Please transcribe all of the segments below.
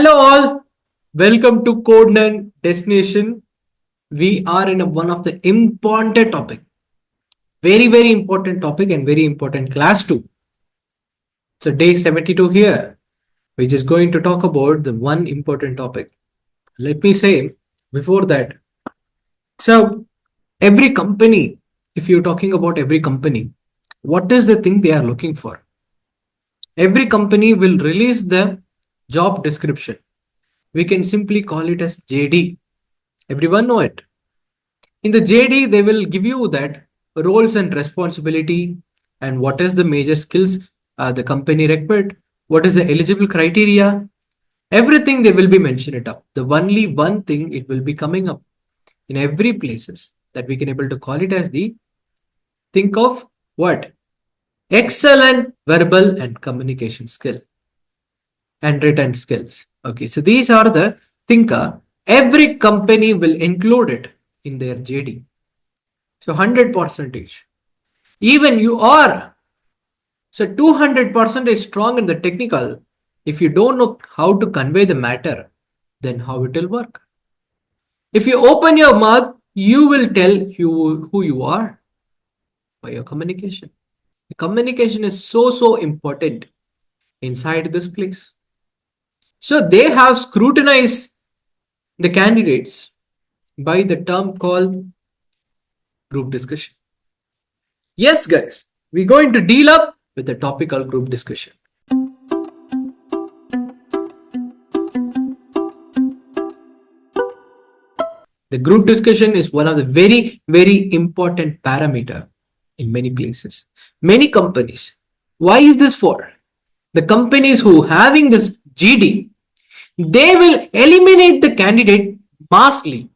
Hello all, welcome to Code and Destination. We are in one of the important topic, very important topic and very important class too. So day 72 here, which is going to talk about the one important topic. Let me say before that. So every company, if you're talking about every company, what is the thing they are looking for? Every company will release the job description. We can simply call it as JD. Everyone know it. In the JD, they will give you that roles and responsibility and what is the major skills the company required, what is the eligible criteria, everything they will be mentioned it up. The only one thing it will be coming up in every places that we can able to call it as the think of what? Excellent verbal and communication skill and written skills. Okay, so these are the thinker. Every company will include it in their JD. So 100%. Even you are. So 200% is strong in the technical. If you don't know how to convey the matter, then how it will work? If you open your mouth, you will tell who you are by your communication. The communication is so important inside this place. So they have scrutinized the candidates by the term called group discussion. Yes, guys, we're going to deal up with the topical group discussion. The group discussion is one of the very important parameter in many places, many companies. Why is this for? The companies who having this GD, they will eliminate the candidate massively.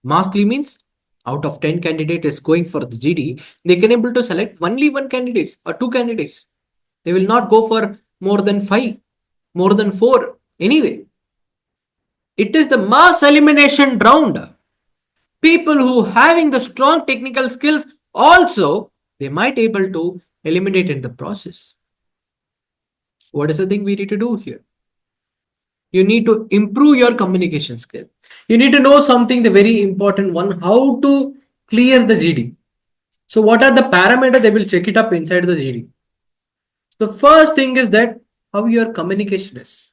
Massively means out of 10 candidates is going for the GD, they can able to select only one candidates or two candidates. They will not go for more than 5, more than 4. Anyway, it is the mass elimination round. People who having the strong technical skills also, they might able to eliminate in the process. What is the thing we need to do here? You need to improve your communication skill. You need to know something, the very important one, how to clear the GD. So what are the parameters? They will check it up inside the GD. The first thing is that how your communication is.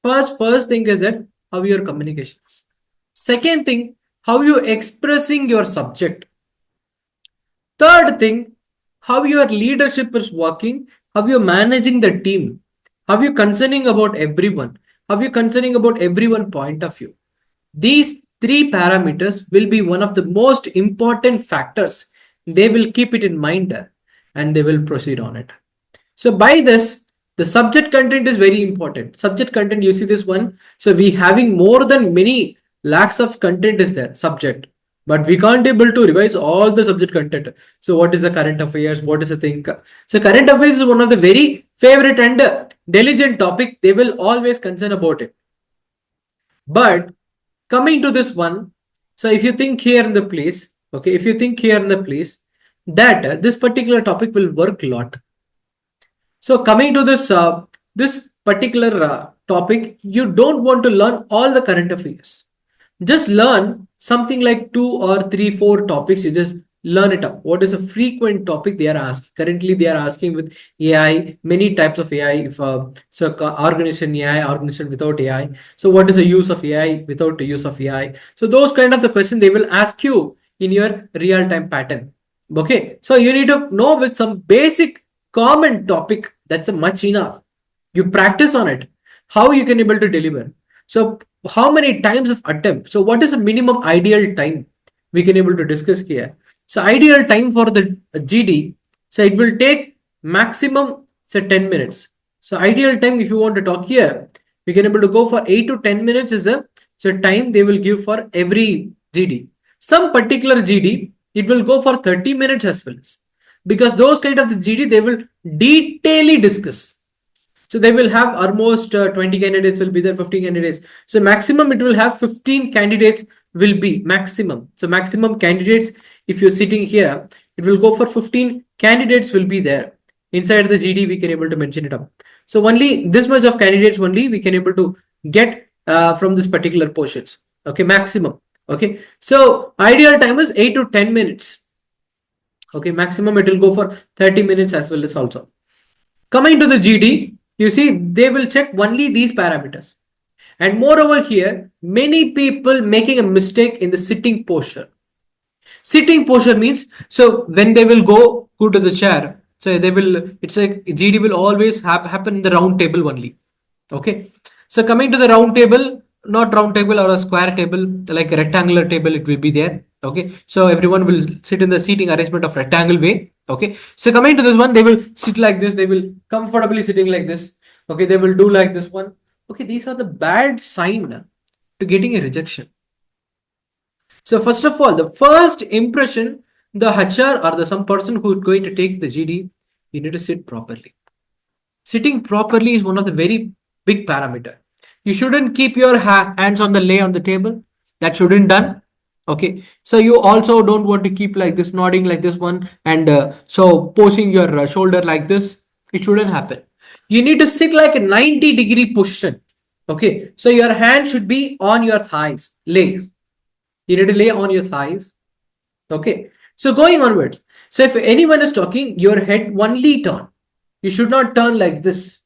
First thing is that how your communication is. Second thing, how you expressing your subject. Third thing, how your leadership is working, how you're managing the team, how you concerning about everyone, how you concerning about everyone point of view. These 3 parameters will be one of the most important factors. They will keep it in mind and they will proceed on it. So by this, the subject content is very important. Subject content, you see this one. So we having more than many lakhs of content is there, subject. But we can't able to revise all the subject content. So what is the current affairs? What is the thing? So current affairs is one of the very favorite and diligent topic. They will always concern about it. But coming to this one, so if you think here in the place, okay, if you think here in the place that this particular topic will work a lot. So coming to this particular topic, you don't want to learn all the current affairs. Just learn something like 2 or 3, 4 topics. You just learn it up. What is a frequent topic they are asking? Currently, they are asking with AI, many types of AI. If organization AI, organization without AI. So what is the use of AI without the use of AI? So those kind of the question they will ask you in your real-time pattern. Okay, so you need to know with some basic common topic. That's a much enough. You practice on it. How you can able to deliver. So how many times of attempt? So what is the minimum ideal time we can able to discuss here? So ideal time for the GD, so it will take maximum say 10 minutes. So ideal time if you want to talk here, we can able to go for 8 to 10 minutes is the so time they will give for every GD. Some particular GD, it will go for 30 minutes as well. Because those kind of the GD, they will detailedly discuss. So they will have almost 20 candidates will be there, 15 candidates. So maximum it will have 15 candidates will be maximum. So maximum candidates, if you're sitting here, it will go for 15 candidates will be there. Inside the GD, we can able to mention it up. So only this much of candidates only we can able to get from this particular portions. Okay, maximum. Okay, so ideal time is 8 to 10 minutes. Okay, maximum it will go for 30 minutes as well as also. Coming to the GD, you see they will check only these parameters. And moreover here, many people making a mistake in the sitting posture. Sitting posture means, so when they will go to the chair, so they will, it's like GD will always happen in the round table only. Okay. So coming to the round table, not round table or a square table, like a rectangular table, it will be there. Okay. So everyone will sit in the seating arrangement of rectangle way. Okay. So coming to this one, they will sit like this. They will comfortably sitting like this. Okay. They will do like this one. Okay. These are the bad sign to getting a rejection. So first of all, the first impression, the HR or the some person who is going to take the GD, you need to sit properly. Sitting properly is one of the very big parameter. You shouldn't keep your hands on the lay on the table. That shouldn't done. Okay. So you also don't want to keep like this, nodding like this one, and so posing your shoulder like this. It shouldn't happen. You need to sit like a 90-degree position. Okay. So your hand should be on your thighs, legs. You need to lay on your thighs. Okay. So going onwards. So if anyone is talking, your head only turn. You should not turn like this.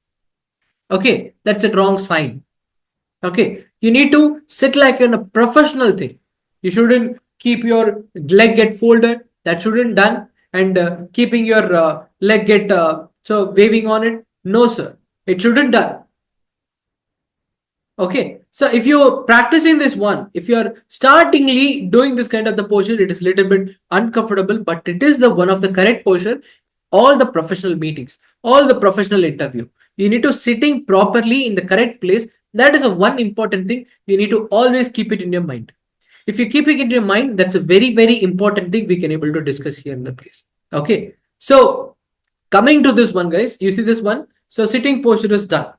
Okay. That's a wrong sign. Okay. You need to sit like in a professional thing. You shouldn't keep your leg get folded. That shouldn't done. And keeping your leg get so waving on it. No, sir. It shouldn't done. Okay, so if you're practicing this one, if you're startingly doing this kind of the posture, it is a little bit uncomfortable, but it is the one of the correct posture. All the professional meetings, all the professional interview, you need to sitting properly in the correct place. That is a one important thing. You need to always keep it in your mind. If you keep it in your mind, that's a very, very important thing we can able to discuss here in the place. Okay, so coming to this one, guys, you see this one. So sitting posture is done.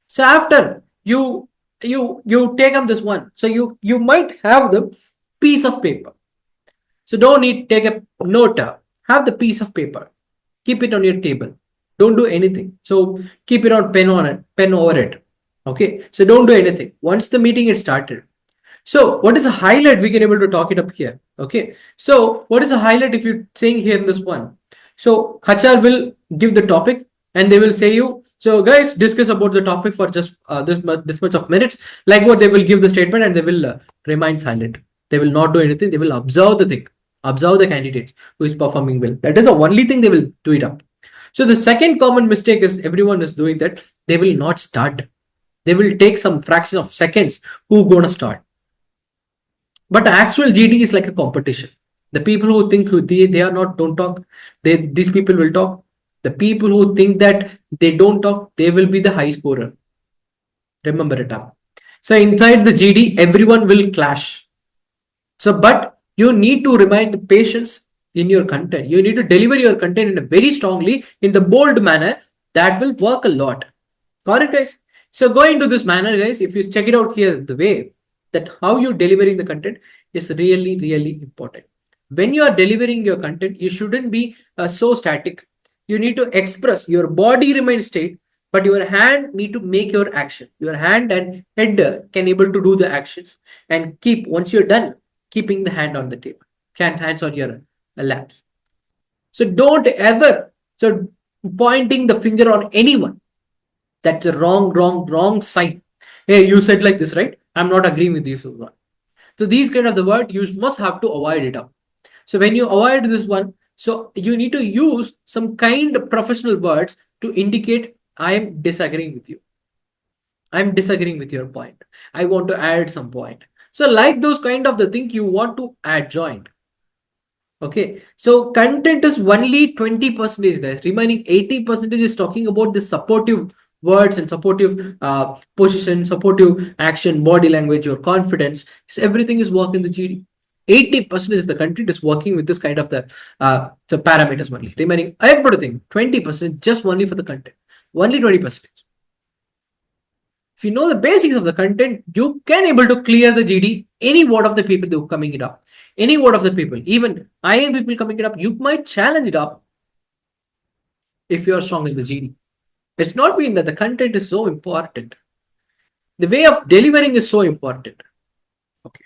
So after you take up this one, so you might have the piece of paper. So don't need take a note. Have the piece of paper, keep it on your table. Don't do anything. So keep it on pen over it. Okay, so don't do anything once the meeting is started. So what is the highlight? We can able to talk it up here. Okay, so what is the highlight if you're saying here in this one? So HR will give the topic and they will say you, so guys, discuss about the topic for just this much of minutes. Like what, they will give the statement and they will remain silent. They will not do anything. They will observe the thing, observe the candidates who is performing well. That is the only thing they will do it up. So the second common mistake is everyone is doing that. They will not start. They will take some fraction of seconds who gonna start. But actual GD is like a competition. The people who think they are not don't talk, these people will talk. The people who think that they don't talk, they will be the high scorer. Remember it up. So inside the GD, everyone will clash. So, but you need to remind the patience in your content. You need to deliver your content in a very strongly, in the bold manner. That will work a lot. Got it, guys? So going to this manner, guys, if you check it out here, the way that how you're delivering the content is really, really important. When you are delivering your content, you shouldn't be so static. You need to express, your body remains straight, but your hand need to make your action. Your hand and head can able to do the actions and keep, once you're done, keeping the hand on the table, hands on your laps. So don't ever, so pointing the finger on anyone. That's a wrong sign. Hey, you said like this, right? I'm not agreeing with you, Sultan. So these kind of the word you must have to avoid it up. So when you avoid this one, so you need to use some kind of professional words to indicate I am disagreeing with you. I'm disagreeing with your point. I want to add some point. So like those kind of the thing you want to add joint. Okay, so content is only 20%, guys. Remaining 80% is talking about the supportive words and supportive position, supportive action, body language, your confidence. So everything is working the GD. 80% of the content is working with this kind of the parameters only. Remaining everything 20% just only for the content. Only 20%. If you know the basics of the content, you can able to clear the GD. Any word of the people who coming it up, any word of the people, even IM people coming it up, you might challenge it up if you are strong in the GD. It's not been that the content is so important. The way of delivering is so important. Okay.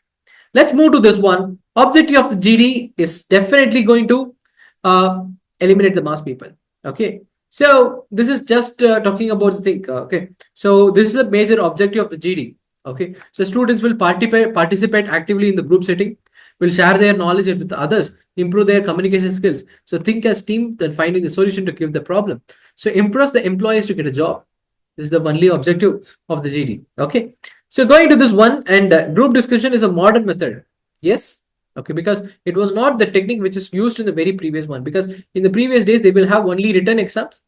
Let's move to this one. Objective of the GD is definitely going to uh, eliminate the mass people. Okay. So this is just talking about the thing. Okay. So this is a major objective of the GD. Okay. So students will participate actively in the group setting, will share their knowledge with others, improve their communication skills. So think as team, then finding the solution to give the problem. So impress the employees to get a job. This is the only objective of the GD. Okay. So going to this one, and group discussion is a modern method. Yes. Okay. Because it was not the technique which is used in the very previous one. Because in the previous days, they will have only written exams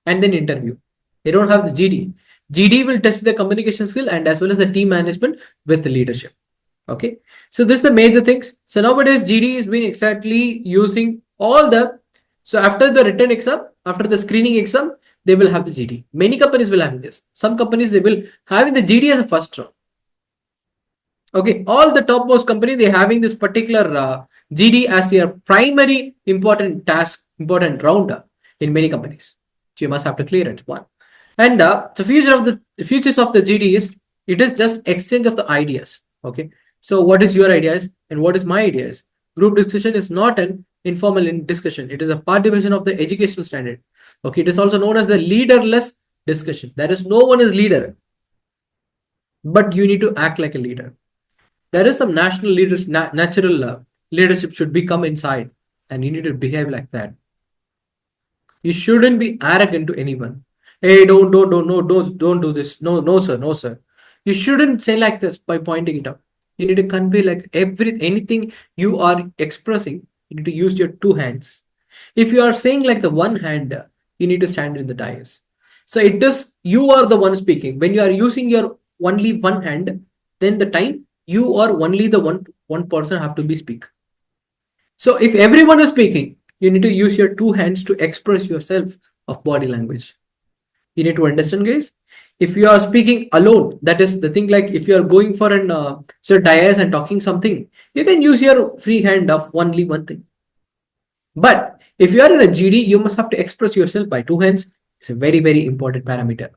and then interview. They don't have the GD. GD will test the communication skill and as well as the team management with the leadership. Okay. So this is the major things. So nowadays GD is being exactly using all the, so after the written exam, after the screening exam, they will have the GD. Many companies will have this. Some companies, they will having the GD as a first round. Okay, all the topmost company, they having this particular GD as their primary important task, important round in many companies. So you must have to clear it one. And the futures of the GD is, it is just exchange of the ideas. Okay, so what is your ideas and what is my ideas? Group discussion is not an informal discussion. It is a participation of the educational standard. Okay, it is also known as the leaderless discussion. There is no one is leader, but you need to act like a leader. There is some national leaders, natural leadership should become inside, and you need to behave like that. You shouldn't be arrogant to anyone. Hey, don't do this. No, no, sir, no, sir. You shouldn't say like this by pointing it out. You need to convey like anything you are expressing. You need to use your two hands. If you are saying like the one hand, you need to stand in the dais. So it is you are the one speaking. When you are using your only one hand, then the time you are only the one person have to be speak. So if everyone is speaking, you need to use your two hands to express yourself of body language. You need to understand, guys. If you are speaking alone, that is the thing. Like if you are going for an dais and talking something, you can use your free hand of only one thing. But if you are in a GD, you must have to express yourself by two hands. It's a very, very important parameter.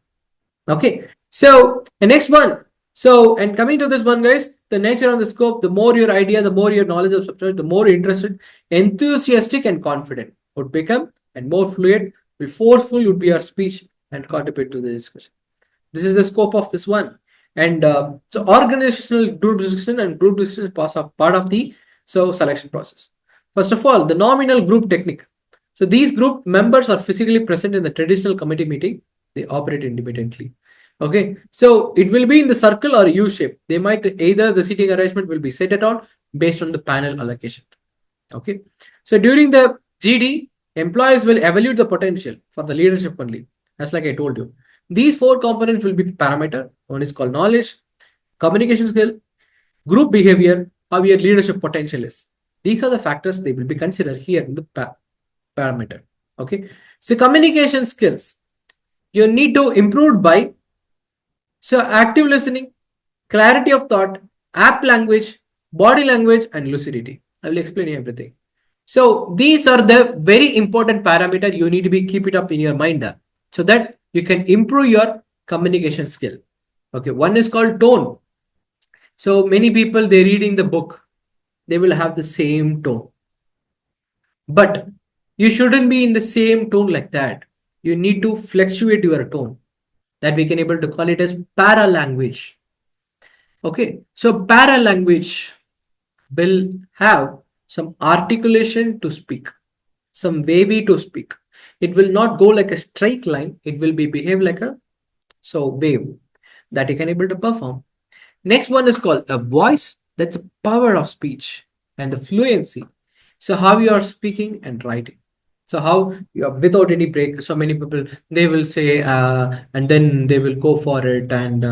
Okay. So the next one. So, and coming to this one, guys, the nature of the scope, the more your idea, the more your knowledge of subject, the more interested, enthusiastic and confident would become, and more fluid, will forceful would be your speech and contribute to the discussion. This is the scope of this one. And so organizational group discussion and group discussion is part of the selection process. First of all, the nominal group technique. So these group members are physically present in the traditional committee meeting. They operate independently. Okay, so it will be in the circle or U shape. They might either the seating arrangement will be set at all based on the panel allocation. Okay, so during the GD, employees will evaluate the potential for the leadership only. As like I told you, these four components will be parameter. One is called knowledge, communication skill, group behavior, how your leadership potential is. These are the factors they will be considered here in the parameter. Okay, so communication skills you need to improve by active listening, clarity of thought, apt language, body language, and lucidity. I will explain everything. So these are the very important parameter you need to keep it up in your mind so that you can improve your communication skill. Okay, one is called tone. So many people, they reading the book, they will have the same tone. But you shouldn't be in the same tone like that. You need to fluctuate your tone. That we can able to call it as para language. Okay, so para language will have some articulation to speak, some wavy to speak. It will not go like a straight line. It will be behave like a wave that you can able to perform. Next one is called a voice. That's a power of speech and the fluency. So how you are speaking and writing. So how you are without any break. So many people, they will say and then they will go for it and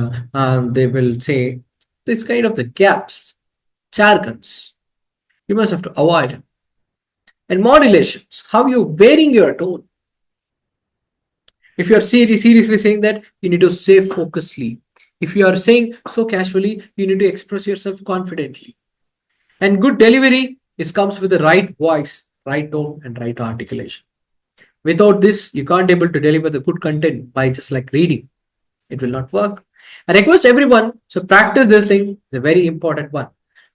they will say this kind of the gaps, jargons. You must have to avoid. And modulations, how you varying your tone. If you are seriously saying that, you need to say focusedly. If you are saying so casually, you need to express yourself confidently. And good delivery comes with the right voice, right tone, and right articulation. Without this, you can't able to deliver the good content by just like reading. It will not work. I request everyone to practice this thing. It's a very important one.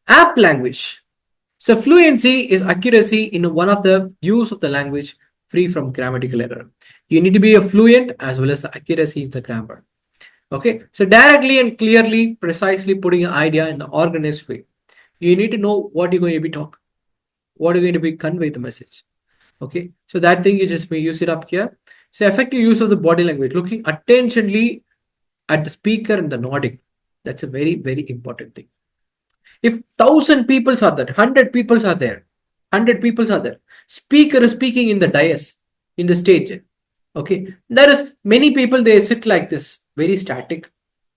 App language. So fluency is accuracy in one of the use of the language free from grammatical error. You need to be a fluent as well as the accuracy in the grammar. Okay, so directly and clearly, precisely putting an idea in the organized way. You need to know what you're going to be talking, what you're going to be convey the message. Okay, so that thing you just may use it up here. So effective use of the body language, looking attentionally at the speaker and the nodding. That's a very, very important thing. If 1,000 people are there, 100 people are there, 100 people are there, speaker is speaking in the dais, in the stage. Okay, there is many people, they sit like this, very static.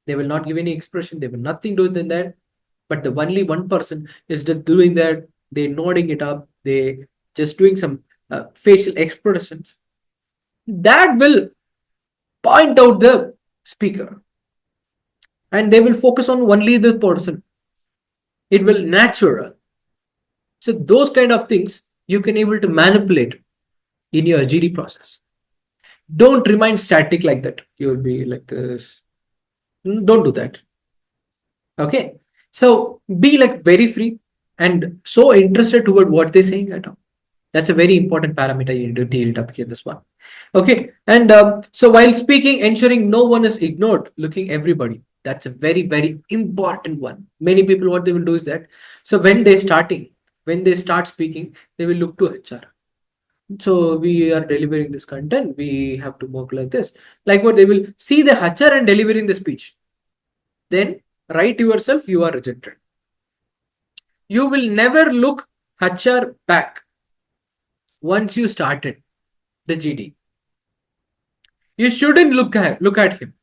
They will not give any expression, they will nothing do in that. But the only one person is just doing that, they nodding it up, they just doing some facial expressions. That will point out the speaker, and they will focus on only the person. It will natural. So those kind of things you can able to manipulate in your GD process. Don't remain static like that. You will be like this. Don't do that. Okay. So be like very free and so interested toward what they're saying at all. That's a very important parameter you need to deal it up here. This one. Okay. And so while speaking, ensuring no one is ignored, looking everybody. That's a very, very important one. Many people, what they will do is that. So when they start speaking, they will look to HR. So we are delivering this content. We have to work like this. Like what they will see the HR and delivering the speech. Then write yourself, you are rejected. You will never look HR back once you started the GD. You shouldn't look at him.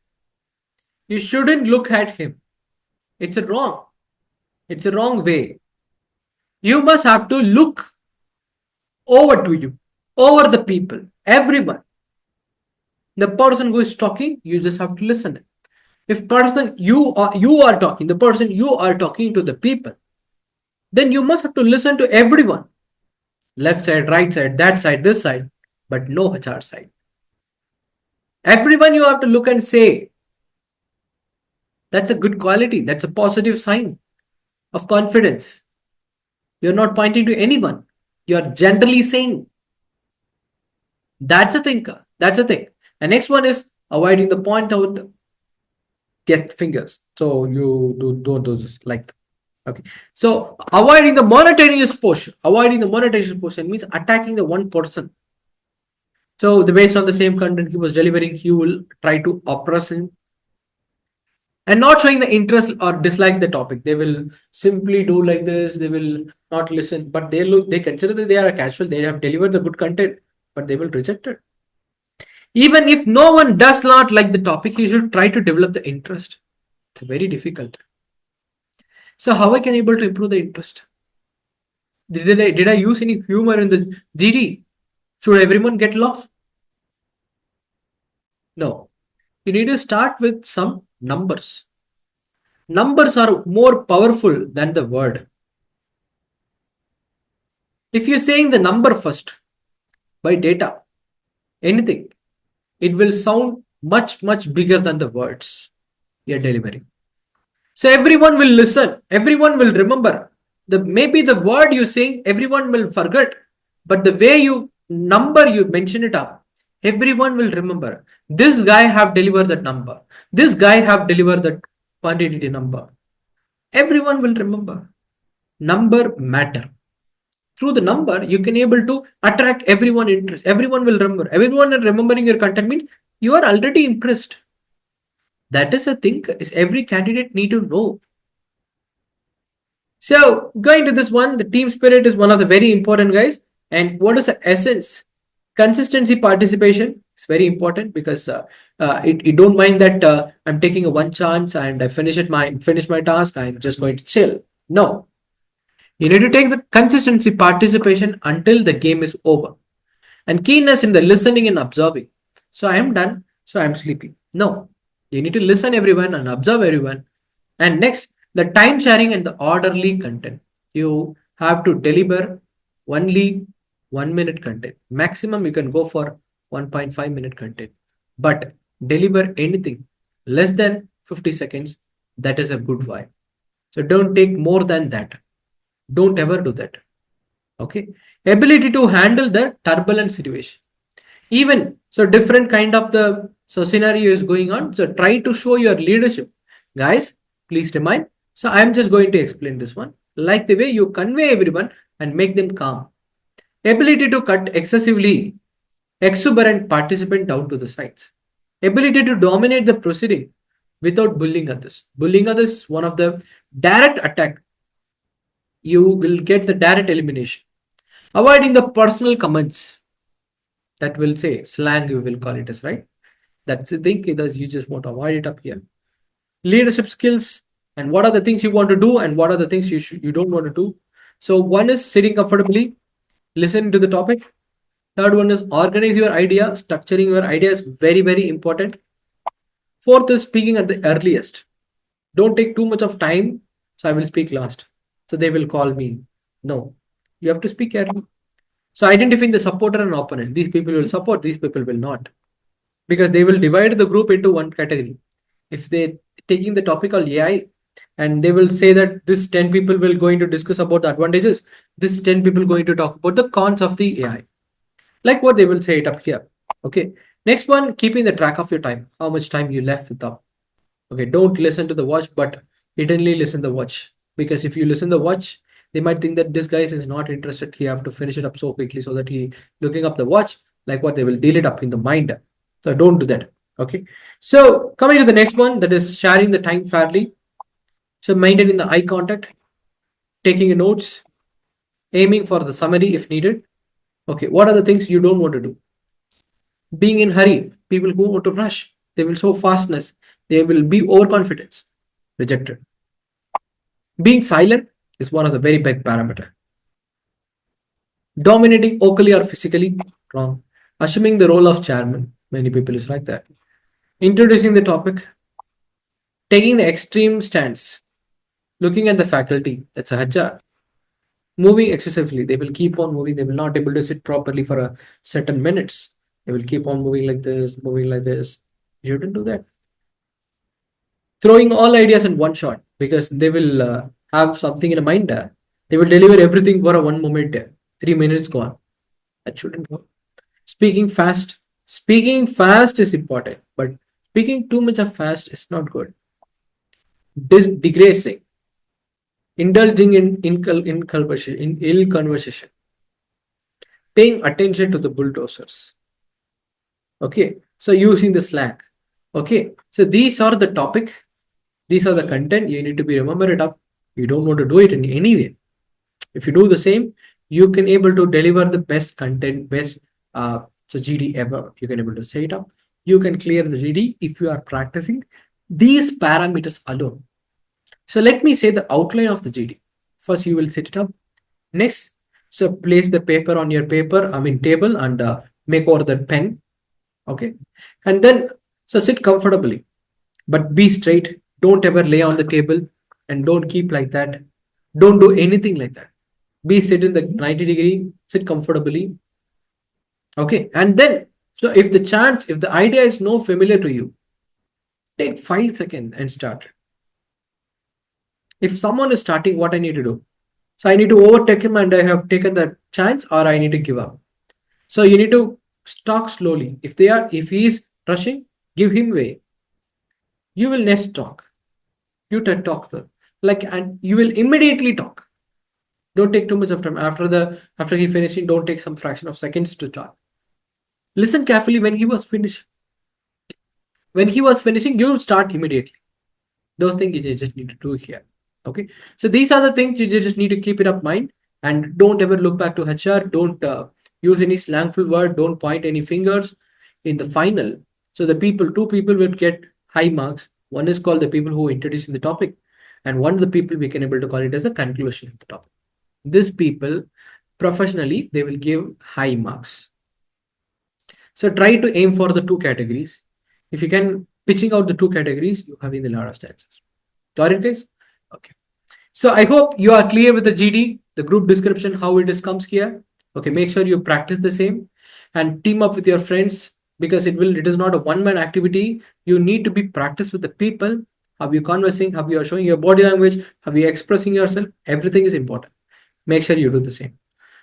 You shouldn't look at him. It's a wrong. It's a wrong way. You must have to look over to you, over the people, everyone. The person who is talking, you just have to listen. If person you are talking, the person you are talking to the people, then you must have to listen to everyone. Left side, right side, that side, this side, but no HR side. Everyone you have to look and say. That's a good quality. That's a positive sign of confidence. You're not pointing to anyone. You're generally saying. That's a thinker. That's a thing. And next one is avoiding the point out just fingers. So you don't do this like that. Okay. So avoiding the monetarious portion. Avoiding the monetarious portion means attacking the one person. So based on the same content he was delivering, he will try to oppress him and not showing the interest or dislike the topic. They will simply do like this. They will not listen, but they consider that they are a casual. They have delivered the good content, but they will reject it. Even if no one does not like the topic, you should try to develop the interest. It's very difficult. So how I can able to improve the interest? Did I use any humor in the GD? Should everyone get laugh? No. You need to start with some numbers. Numbers are more powerful than the word. If you're saying the number first by data, anything, it will sound much, much bigger than the words you're delivering. So everyone will listen, everyone will remember. Maybe the word you're saying, everyone will forget, but the way you mention it up, everyone will remember. This guy have delivered that number. This guy have delivered that quantity number. Everyone will remember. Number matter. Through the number, you can able to attract everyone interest. Everyone will remember. Everyone remembering your content means you are already impressed. That is a thing is every candidate need to know. So going to this one, the team spirit is one of the very important guys. And what is the essence? Consistency participation is very important because it don't mind that I'm taking a one chance and I finish my task. I'm just going to chill. No, you need to take the consistency participation until the game is over. And keenness in the listening and observing. So I am done. So I am sleepy. No, you need to listen everyone and observe everyone. And next, the time sharing and the orderly content. You have to deliver only 1 minute content. Maximum you can go for 1.5 minute content. But deliver anything less than 50 seconds, that is a good vibe. So don't take more than that. Don't ever do that. Okay. Ability to handle the turbulent situation. Even so, different kind of the so scenario is going on. So try to show your leadership. Guys, please remind. So I'm just going to explain this one. Like the way you convey everyone and make them calm. Ability to cut excessively exuberant participant down to the sides. Ability to dominate the proceeding without bullying others. Bullying others is one of the direct attack. You will get the direct elimination. Avoiding the personal comments that will say slang, you will call it as, right. That's the thing that you just want to avoid it up here. Leadership skills, and what are the things you want to do and what are the things you don't want to do. So one is sitting comfortably, listening to the topic. Third one is organize your idea. Structuring your idea is very, very important. Fourth is speaking at the earliest. Don't take too much of time. So I will speak last. So they will call me. No, you have to speak early. So identifying the supporter and opponent. These people will support, these people will not. Because they will divide the group into one category. If they taking the topic called AI and they will say that this 10 people will going to discuss about the advantages, this 10 people going to talk about the cons of the AI. Like what they will say it up here. Okay. Next one, keeping the track of your time. How much time you left with them. Okay. Don't listen to the watch, but hiddenly listen the watch. Because if you listen the watch, they might think that this guy is not interested. He have to finish it up so quickly so that he looking up the watch. Like what they will deal it up in the mind. So don't do that. Okay. So coming to the next one, that is sharing the time fairly. So maintaining the eye contact, taking notes, aiming for the summary if needed. Okay. What are the things you don't want to do? Being in hurry. People who want to rush. They will show fastness. They will be overconfidence. Rejected. Being silent is one of the very big parameter. Dominating vocally or physically, wrong. Assuming the role of chairman, many people is like that. Introducing the topic, taking the extreme stance, looking at the faculty, that's a HR. Moving excessively, they will keep on moving, they will not able to sit properly for a certain minutes. They will keep on moving like this, moving like this. You shouldn't do that. Throwing all ideas in one shot because they will have something in a mind. They will deliver everything for a one moment. 3 minutes gone. That shouldn't go. Speaking fast. Speaking fast is important, but speaking too much of fast is not good. Digressing. Indulging in ill conversation. Paying attention to the bulldozers. Okay. So using the slang. Okay. So these are the topic. These are the content. You need to be remember it up. You don't want to do it in any way. If you do the same, you can able to deliver the best content, best so GD ever. You can able to say it up. You can clear the GD if you are practicing these parameters alone. So let me say the outline of the GD. First, you will set it up. Next, so place the paper on your table and make over the pen. Okay. And then, so sit comfortably, but be straight. Don't ever lay on the table and don't keep like that. Don't do anything like that. Be sit in the 90 degree, sit comfortably. Okay. And then, so if the idea is no familiar to you, take 5 seconds and start. If someone is starting, what I need to do? So I need to overtake him and I have taken the chance or I need to give up. So you need to talk slowly. If he is rushing, give him way. You will next talk. You talk them. And you will immediately talk. Don't take too much of time. After he finishing, don't take some fraction of seconds to talk. Listen carefully when he was finished. When he was finishing, you start immediately. Those things you just need to do here. Okay. So these are the things you just need to keep it up mind and don't ever look back to HR. Don't use any slangful word. Don't point any fingers in the final. So the two people will get high marks. One is called the people who introducing the topic and one of the people we can able to call it as the conclusion of the topic. These people professionally, they will give high marks. So try to aim for the two categories. If you can pitching out the two categories, you have a lot of chances. Got it, guys? Okay. So I hope you are clear with the GD, the group description, how it is comes here. Okay, make sure you practice the same and team up with your friends because it is not a one-man activity. You need to be practiced with the people how you're conversing, how you are showing your body language, how you're expressing yourself. Everything is important. Make sure you do the same.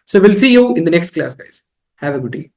So we'll see you in the next class, guys. Have a good day.